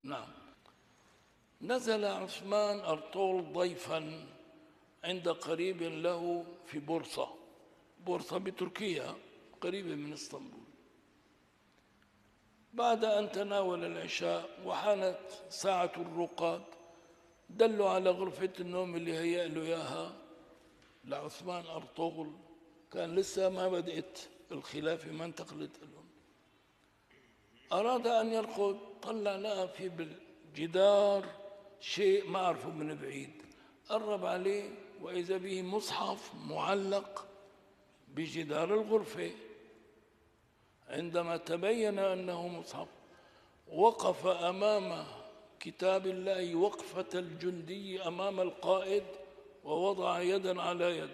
نعم. نزل عثمان أرطغرل ضيفا عند قريب له في بورصة بتركيا قريبة من اسطنبول. بعد أن تناول العشاء وحانت ساعة الرقاد دلوا على غرفة النوم اللي هيأ له إياها لعثمان أرطغرل. كان لسه ما بدأت الخلافة، ما انتقلت لهم. أراد أن يرقد، طلع لقى في بالجدار شيء ما أعرفه من بعيد، قرب عليه وإذا به مصحف معلق بجدار الغرفة. عندما تبين أنه مصحف وقف أمام كتاب الله وقفة الجندي أمام القائد ووضع يدا على يد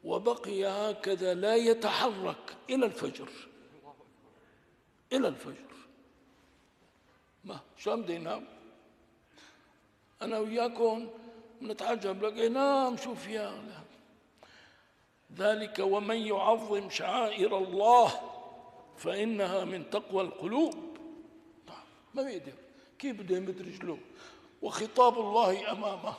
وبقي هكذا لا يتحرك إلى الفجر. إلى الفجر. ما شو بدي ينام؟ أنا وياكم نتعجب لك نام شوف يا ذلك ومن يعظم شعائر الله فإنها من تقوى القلوب. ما بيقدر، كيف بده يمد رجله وخطاب الله أمامه؟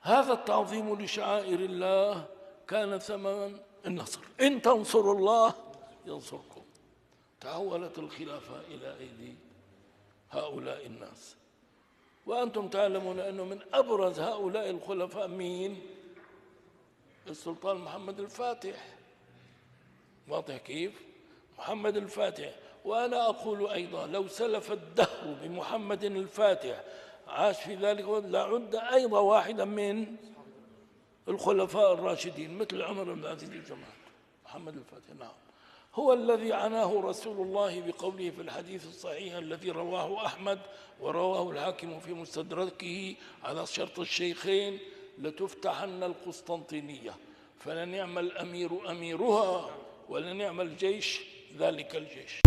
هذا التعظيم لشعائر الله كان ثمن النصر. إن تنصروا الله ينصركم. تحولت الخلافة إلى أيدي هؤلاء الناس، وأنتم تعلمون أنه من أبرز هؤلاء الخلفاء مين؟ السلطان محمد الفاتح. واضح كيف؟ محمد الفاتح. وأنا أقول أيضا لو سلف الدهر بمحمد الفاتح عاش في ذلك لعد أيضا واحدا من الخلفاء الراشدين مثل عمر بن عبد العزيز الجماعة. محمد الفاتح نعم هو الذي عناه رسول الله بقوله في الحديث الصحيح الذي رواه أحمد ورواه الحاكم في مستدركه على شرط الشيخين: لتفتحن القسطنطينية فلنعم الأمير أميرها ولنعم الجيش ذلك الجيش.